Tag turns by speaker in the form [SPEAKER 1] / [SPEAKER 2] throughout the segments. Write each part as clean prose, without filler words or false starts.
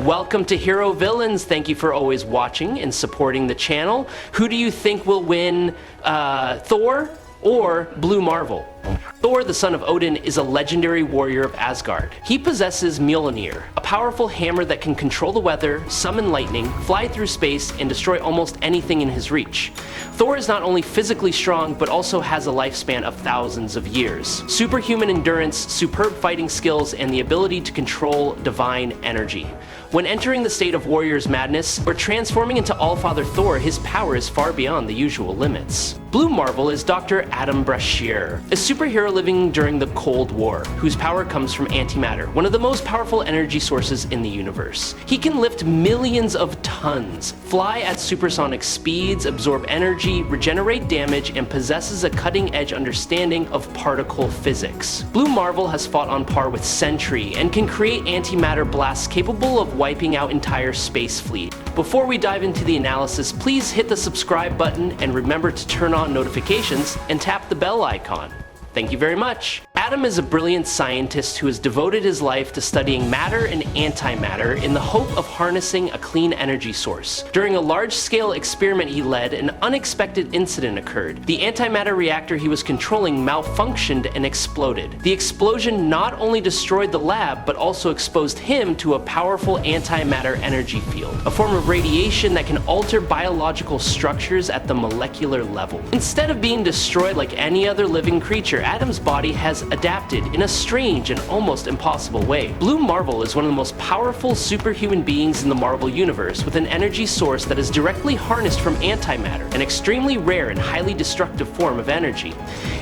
[SPEAKER 1] Welcome to Hero Villains. Thank you for always watching and supporting the channel. Who do you think will win, Thor or Blue Marvel? Thor, the son of Odin, is a legendary warrior of Asgard. He possesses Mjolnir, a powerful hammer that can control the weather, summon lightning, fly through space, and destroy almost anything in his reach. Thor is not only physically strong, but also has a lifespan of thousands of years. Superhuman endurance, superb fighting skills, and the ability to control divine energy. When entering the state of warrior's madness, or transforming into All-Father Thor, his power is far beyond the usual limits. Blue Marvel is Dr. Brashear, a superhero living during the Cold War, whose power comes from antimatter, one of the most powerful energy sources in the universe. He can lift millions of tons, fly at supersonic speeds, absorb energy, regenerate damage, and possesses a cutting-edge understanding of particle physics. Blue Marvel has fought on par with Sentry and can create antimatter blasts capable of wiping out entire space fleet. Before we dive into the analysis, please hit the subscribe button and remember to turn on notifications and tap the bell icon. Thank you very much. Adam is a brilliant scientist who has devoted his life to studying matter and antimatter in the hope of harnessing a clean energy source. During a large-scale experiment he led, an unexpected incident occurred. The antimatter reactor he was controlling malfunctioned and exploded. The explosion not only destroyed the lab, but also exposed him to a powerful antimatter energy field, a form of radiation that can alter biological structures at the molecular level. Instead of being destroyed like any other living creature, Adam's body has adapted in a strange and almost impossible way. Blue Marvel is one of the most powerful superhuman beings in the Marvel universe, with an energy source that is directly harnessed from antimatter, an extremely rare and highly destructive form of energy.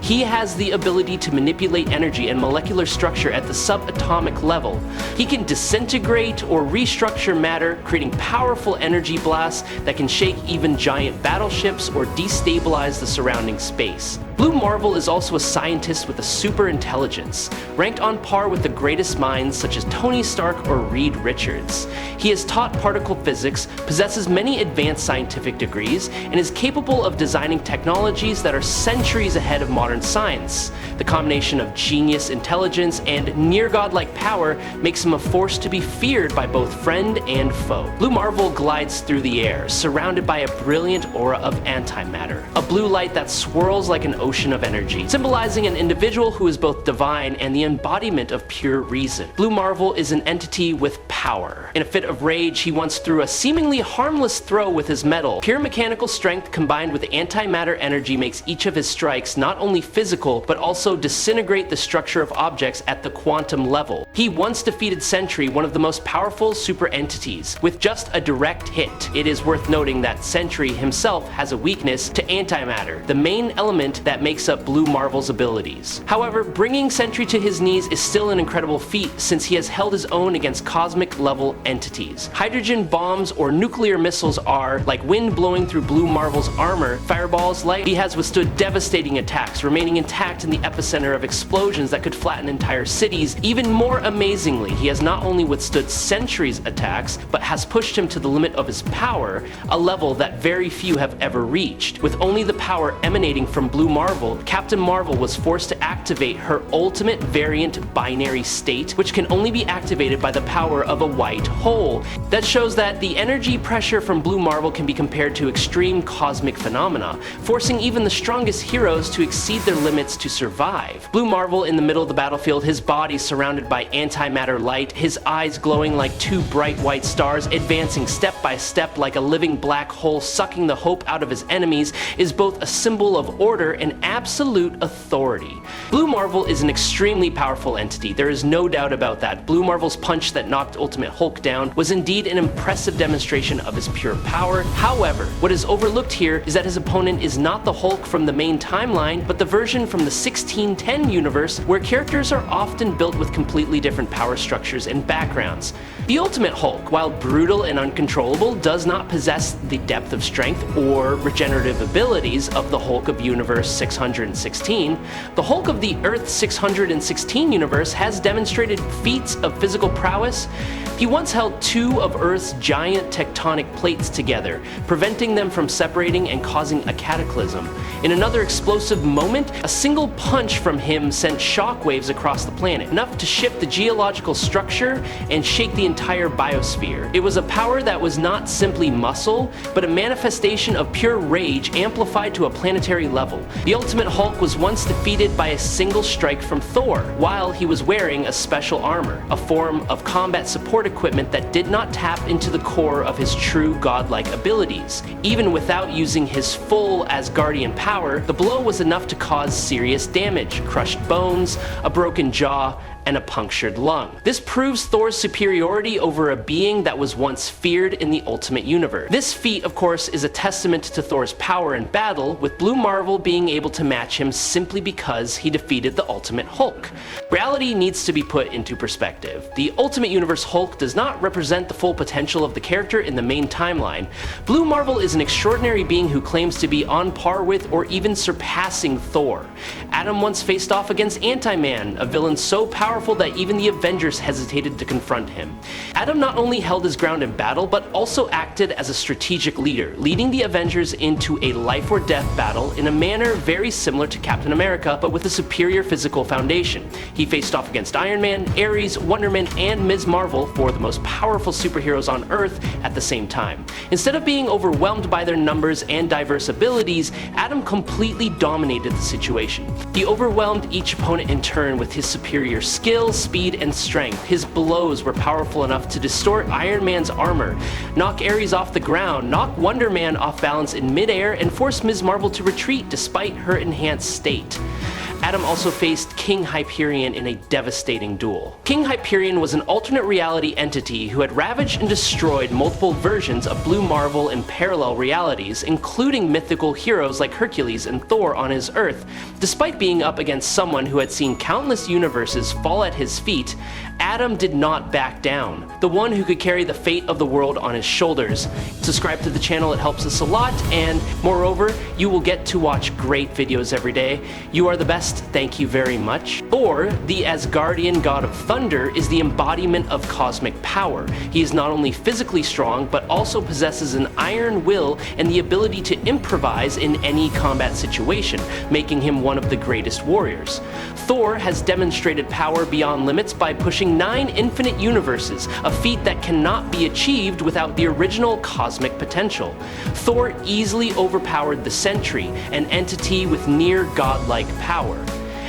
[SPEAKER 1] He has the ability to manipulate energy and molecular structure at the subatomic level. He can disintegrate or restructure matter, creating powerful energy blasts that can shake even giant battleships or destabilize the surrounding space. Blue Marvel is also a scientist with a super intelligence, ranked on par with the greatest minds such as Tony Stark or Reed Richards. He has taught particle physics, possesses many advanced scientific degrees, and is capable of designing technologies that are centuries ahead of modern science. The combination of genius, intelligence, and near-godlike power makes him a force to be feared by both friend and foe. Blue Marvel glides through the air, surrounded by a brilliant aura of antimatter, a blue light that swirls like an ocean of energy, symbolizing an individual who is both divine and the embodiment of pure reason. Blue Marvel is an entity with power. In a fit of rage, he once threw a seemingly harmless throw with his metal. Pure mechanical strength combined with antimatter energy makes each of his strikes not only physical, but also disintegrate the structure of objects at the quantum level. He once defeated Sentry, one of the most powerful super entities, with just a direct hit. It is worth noting that Sentry himself has a weakness to antimatter, the main element that makes up Blue Marvel's abilities. However, bringing Sentry to his knees is still an incredible feat, since he has held his own against cosmic level entities. Hydrogen bombs or nuclear missiles are like wind blowing through Blue Marvel's armor. Fireballs light, he has withstood devastating attacks, remaining intact in the epicenter of explosions that could flatten entire cities. Even more amazingly, he has not only withstood Sentry's attacks, but has pushed him to the limit of his power, a level that very few have ever reached. With only the power emanating from Blue Marvel, Captain Marvel was forced to activate her ultimate variant binary state, which can only be activated by the power of a white hole. That shows that the energy pressure from Blue Marvel can be compared to extreme cosmic phenomena, forcing even the strongest heroes to exceed their limits to survive. Blue Marvel in the middle of the battlefield, his body surrounded by antimatter light, his eyes glowing like two bright white stars, advancing step by step like a living black hole, sucking the hope out of his enemies, is both a symbol of order and absolute authority. Blue Marvel is an extremely powerful entity, there is no doubt about that. Blue Marvel's punch that knocked Ultimate Hulk down was indeed an impressive demonstration of his pure power. However, what is overlooked here is that his opponent is not the Hulk from the main timeline, but the version from the 1610 universe, where characters are often built with completely different power structures and backgrounds. The Ultimate Hulk, while brutal and uncontrollable, does not possess the depth of strength or regenerative abilities of the Hulk of Universe 616. The Hulk of the Earth 616 universe has demonstrated feats of physical prowess. He once held two of Earth's giant tectonic plates together, preventing them from separating and causing a cataclysm. In another explosive moment, a single punch from him sent shockwaves across the planet, enough to shift the geological structure and shake the entire entire biosphere. It was a power that was not simply muscle, but a manifestation of pure rage amplified to a planetary level. The Ultimate Hulk was once defeated by a single strike from Thor, while he was wearing a special armor, a form of combat support equipment that did not tap into the core of his true godlike abilities. Even without using his full Asgardian power, the blow was enough to cause serious damage, crushed bones, a broken jaw, and a punctured lung. This proves Thor's superiority over a being that was once feared in the Ultimate Universe. This feat, of course, is a testament to Thor's power in battle, with Blue Marvel being able to match him simply because he defeated the Ultimate Hulk. Reality needs to be put into perspective. The Ultimate Universe Hulk does not represent the full potential of the character in the main timeline. Blue Marvel is an extraordinary being who claims to be on par with or even surpassing Thor. Adam once faced off against Anti-Man, a villain so powerful that even the Avengers hesitated to confront him. Adam not only held his ground in battle, but also acted as a strategic leader, leading the Avengers into a life or death battle in a manner very similar to Captain America, but with a superior physical foundation. He faced off against Iron Man, Ares, Wonder Man, and Ms. Marvel, four of the most powerful superheroes on Earth, at the same time. Instead of being overwhelmed by their numbers and diverse abilities, Adam completely dominated the situation. He overwhelmed each opponent in turn with his superior skill, speed, and strength. His blows were powerful enough to distort Iron Man's armor, knock Ares off the ground, knock Wonder Man off balance in midair, and force Ms. Marvel to retreat despite her enhanced state. Adam also faced King Hyperion in a devastating duel. King Hyperion was an alternate reality entity who had ravaged and destroyed multiple versions of Blue Marvel in parallel realities, including mythical heroes like Hercules and Thor on his Earth. Despite being up against someone who had seen countless universes fall at his feet, Adam did not back down. The one who could carry the fate of the world on his shoulders. Subscribe to the channel, it helps us a lot, and moreover, you will get to watch great videos every day. You are the best, thank you very much. Thor, the Asgardian god of thunder, is the embodiment of cosmic power. He is not only physically strong, but also possesses an iron will and the ability to improvise in any combat situation, making him one of the greatest warriors. Thor has demonstrated power beyond limits by pushing 9 infinite universes, a feat that cannot be achieved without the original cosmic potential. Thor easily overpowered the Sentry, an entity with near godlike power.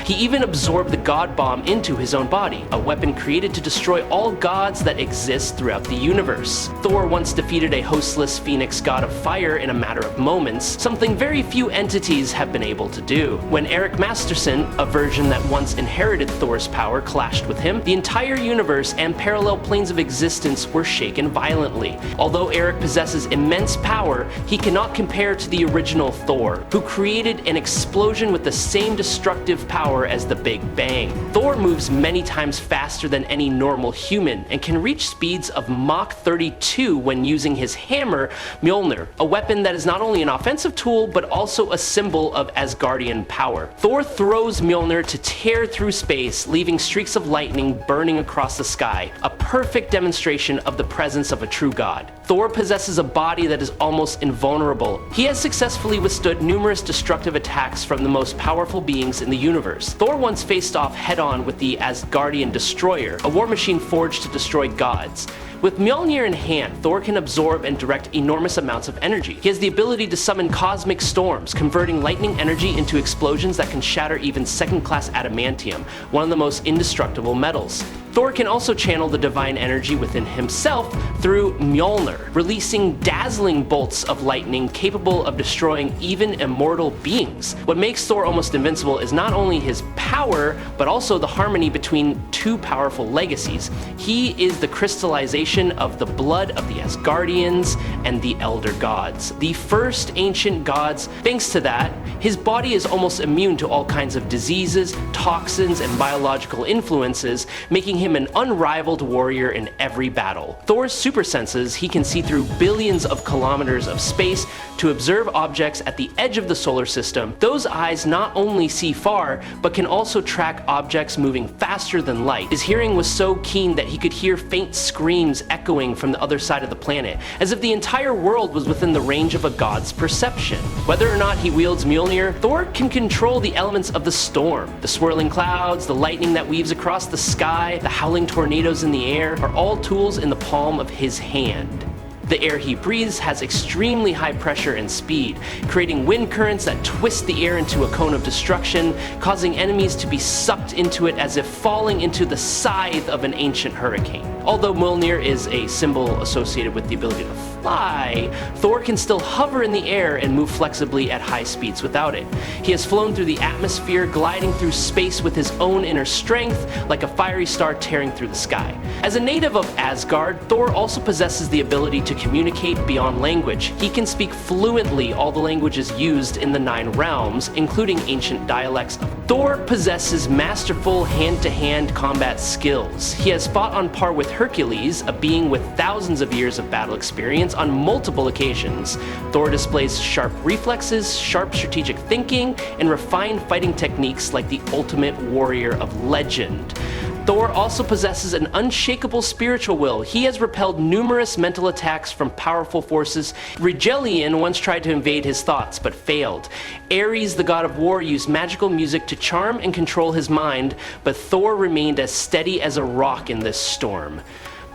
[SPEAKER 1] He even absorbed the God Bomb into his own body, a weapon created to destroy all gods that exist throughout the universe. Thor once defeated a hostless phoenix god of fire in a matter of moments, something very few entities have been able to do. When Eric Masterson, a version that once inherited Thor's power, clashed with him, the entire universe and parallel planes of existence were shaken violently. Although Eric possesses immense power, he cannot compare to the original Thor, who created an explosion with the same destructive power as the Big Bang. Thor moves many times faster than any normal human and can reach speeds of Mach 32 when using his hammer, Mjolnir, a weapon that is not only an offensive tool but also a symbol of Asgardian power. Thor throws Mjolnir to tear through space, leaving streaks of lightning burning across the sky, a perfect demonstration of the presence of a true god. Thor possesses a body that is almost invulnerable. He has successfully withstood numerous destructive attacks from the most powerful beings in the universe. Thor once faced off head-on with the Asgardian Destroyer, a war machine forged to destroy gods. With Mjolnir in hand, Thor can absorb and direct enormous amounts of energy. He has the ability to summon cosmic storms, converting lightning energy into explosions that can shatter even second-class adamantium, one of the most indestructible metals. Thor can also channel the divine energy within himself through Mjolnir, releasing dazzling bolts of lightning capable of destroying even immortal beings. What makes Thor almost invincible is not only his power, but also the harmony between two powerful legacies. He is the crystallization of the blood of the Asgardians and the Elder Gods, the first ancient gods. Thanks to that, his body is almost immune to all kinds of diseases, toxins, and biological influences, making him an unrivaled warrior in every battle. Thor's super senses, he can see through billions of kilometers of space to observe objects at the edge of the solar system. Those eyes not only see far, but can also track objects moving faster than light. His hearing was so keen that he could hear faint screams echoing from the other side of the planet, as if the entire world was within the range of a god's perception. Whether or not he wields Mjolnir, Thor can control the elements of the storm, the swirling clouds, the lightning that weaves across the sky, the howling tornadoes in the air are all tools in the palm of his hand. The air he breathes has extremely high pressure and speed, creating wind currents that twist the air into a cone of destruction, causing enemies to be sucked into it as if falling into the scythe of an ancient hurricane. Although Mjolnir is a symbol associated with the ability to fly, Thor can still hover in the air and move flexibly at high speeds without it. He has flown through the atmosphere, gliding through space with his own inner strength, like a fiery star tearing through the sky. As a native of Asgard, Thor also possesses the ability to communicate beyond language. He can speak fluently all the languages used in the 9 realms, including ancient dialects. Thor possesses masterful hand-to-hand combat skills. He has fought on par with Hercules, a being with thousands of years of battle experience, on multiple occasions. Thor displays sharp reflexes, sharp strategic thinking, and refined fighting techniques like the ultimate warrior of legend. Thor also possesses an unshakable spiritual will. He has repelled numerous mental attacks from powerful forces. Rigelian once tried to invade his thoughts, but failed. Ares, the god of war, used magical music to charm and control his mind, but Thor remained as steady as a rock in this storm.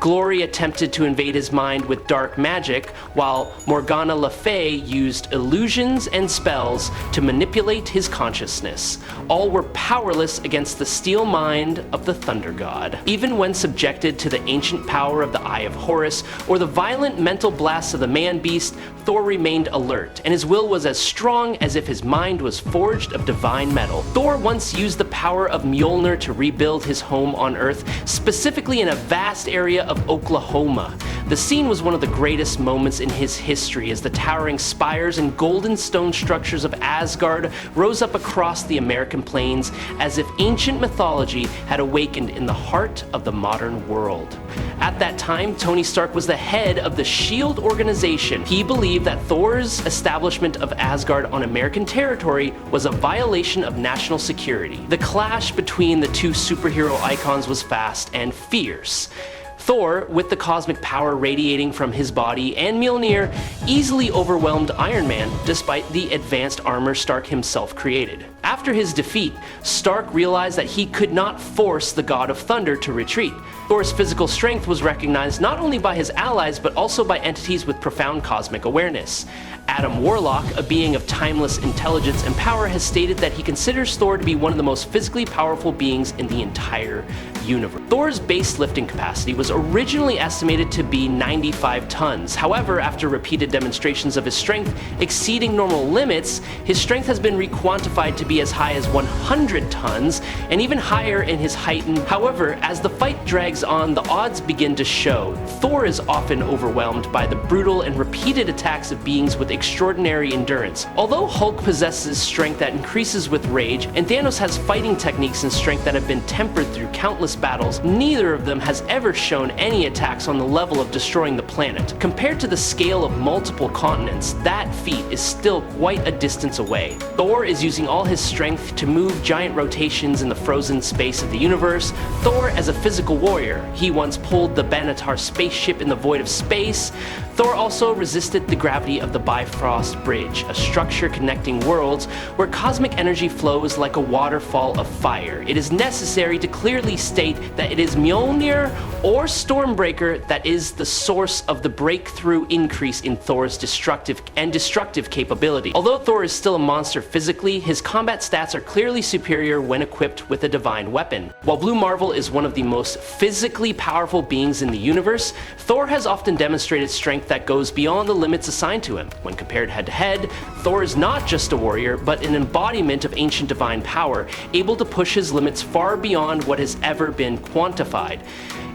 [SPEAKER 1] Glory attempted to invade his mind with dark magic, while Morgana Le Fay used illusions and spells to manipulate his consciousness. All were powerless against the steel mind of the Thunder God. Even when subjected to the ancient power of the Eye of Horus or the violent mental blasts of the Man-Beast, Thor remained alert, and his will was as strong as if his mind was forged of divine metal. Thor once used the power of Mjolnir to rebuild his home on Earth, specifically in a vast area of Oklahoma. The scene was one of the greatest moments in his history as the towering spires and golden stone structures of Asgard rose up across the American plains as if ancient mythology had awakened in the heart of the modern world. At that time, Tony Stark was the head of the SHIELD organization. He believed that Thor's establishment of Asgard on American territory was a violation of national security. The clash between the two superhero icons was fast and fierce. Thor, with the cosmic power radiating from his body, and Mjolnir easily overwhelmed Iron Man despite the advanced armor Stark himself created. After his defeat, Stark realized that he could not force the God of Thunder to retreat. Thor's physical strength was recognized not only by his allies but also by entities with profound cosmic awareness. Adam Warlock, a being of timeless intelligence and power, has stated that he considers Thor to be one of the most physically powerful beings in the entire universe. Thor's base lifting capacity was originally estimated to be 95 tons. However, after repeated demonstrations of his strength exceeding normal limits, his strength has been requantified to be as high as 100 tons and even higher in his heightened. However, as the fight drags on, the odds begin to show. Thor is often overwhelmed by the brutal and repeated attacks of beings with extraordinary endurance. Although Hulk possesses strength that increases with rage, and Thanos has fighting techniques and strength that have been tempered through countless battles, neither of them has ever shown any attacks on the level of destroying the planet. Compared to the scale of multiple continents, that feat is still quite a distance away. Thor is using all his strength to move giant rotations in the frozen space of the universe. Thor as a physical warrior, he once pulled the Banatar spaceship in the void of space. Thor also resisted the gravity of the Bifrost Bridge, a structure connecting worlds where cosmic energy flows like a waterfall of fire. It is necessary to clearly state that it is Mjolnir or Stormbreaker that is the source of the breakthrough increase in Thor's destructive capability. Although Thor is still a monster physically, his combat stats are clearly superior when equipped with a divine weapon. While Blue Marvel is one of the most physically powerful beings in the universe, Thor has often demonstrated strength that goes beyond the limits assigned to him. When compared head-to-head, Thor is not just a warrior, but an embodiment of ancient divine power, able to push his limits far beyond what has ever been quantified.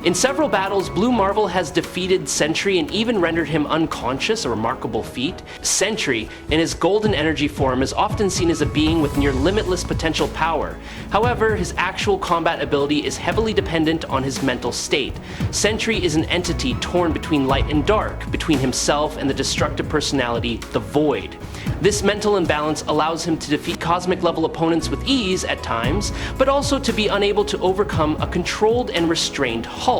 [SPEAKER 1] In several battles, Blue Marvel has defeated Sentry and even rendered him unconscious, a remarkable feat. Sentry, in his golden energy form, is often seen as a being with near limitless potential power. However, his actual combat ability is heavily dependent on his mental state. Sentry is an entity torn between light and dark, between himself and the destructive personality, the Void. This mental imbalance allows him to defeat cosmic-level opponents with ease at times, but also to be unable to overcome a controlled and restrained Hulk.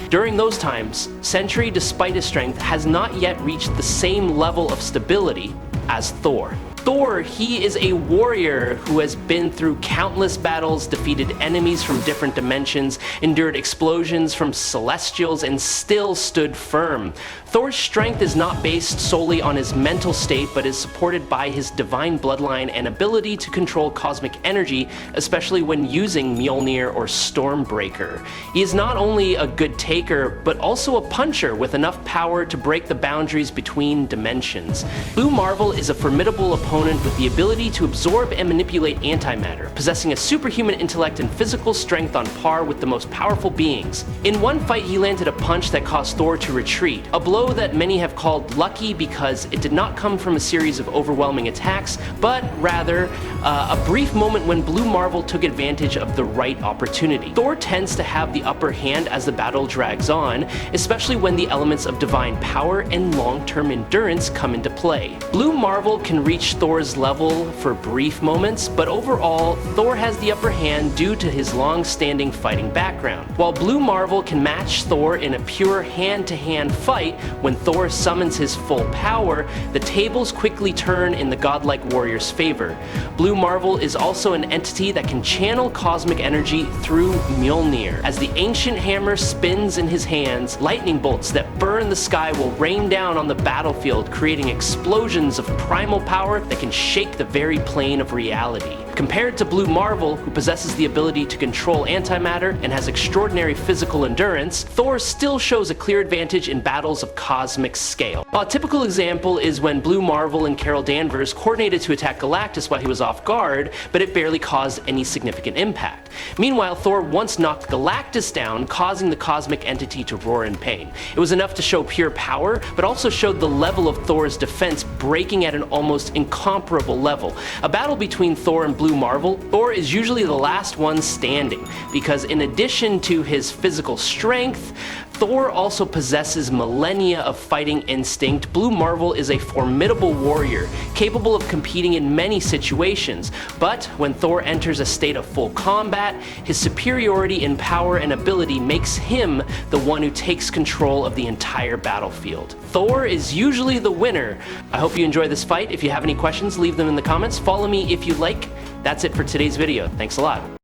[SPEAKER 1] During those times, Sentry, despite his strength, has not yet reached the same level of stability as Thor. Thor, he is a warrior who has been through countless battles, defeated enemies from different dimensions, endured explosions from celestials, and still stood firm. Thor's strength is not based solely on his mental state, but is supported by his divine bloodline and ability to control cosmic energy, especially when using Mjolnir or Stormbreaker. He is not only a good taker, but also a puncher with enough power to break the boundaries between dimensions. Blue Marvel is a formidable opponent with the ability to absorb and manipulate antimatter, possessing a superhuman intellect and physical strength on par with the most powerful beings. In one fight, he landed a punch that caused Thor to retreat, a blow that many have called lucky because it did not come from a series of overwhelming attacks, but rather a brief moment when Blue Marvel took advantage of the right opportunity. Thor tends to have the upper hand as the battle drags on, especially when the elements of divine power and long-term endurance come into play. Blue Marvel can reach Thor's level for brief moments, but overall, Thor has the upper hand due to his long-standing fighting background. While Blue Marvel can match Thor in a pure hand-to-hand fight, when Thor summons his full power, the tables quickly turn in the godlike warrior's favor. Blue Marvel is also an entity that can channel cosmic energy through Mjolnir. As the ancient hammer spins in his hands, lightning bolts that burn the sky will rain down on the battlefield, creating explosions of primal power that can shake the very plane of reality. Compared to Blue Marvel, who possesses the ability to control antimatter and has extraordinary physical endurance, Thor still shows a clear advantage in battles of cosmic scale. A typical example is when Blue Marvel and Carol Danvers coordinated to attack Galactus while he was off guard, but it barely caused any significant impact. Meanwhile, Thor once knocked Galactus down, causing the cosmic entity to roar in pain. It was enough to show pure power, but also showed the level of Thor's defense breaking at an almost incomparable level. A battle between Thor and Blue Marvel, Thor is usually the last one standing, because in addition to his physical strength, Thor also possesses millennia of fighting instinct. Blue Marvel is a formidable warrior, capable of competing in many situations, but when Thor enters a state of full combat, his superiority in power and ability makes him the one who takes control of the entire battlefield. Thor is usually the winner. I hope you enjoy this fight. If you have any questions, leave them in the comments. Follow me if you like. That's it for today's video. Thanks a lot.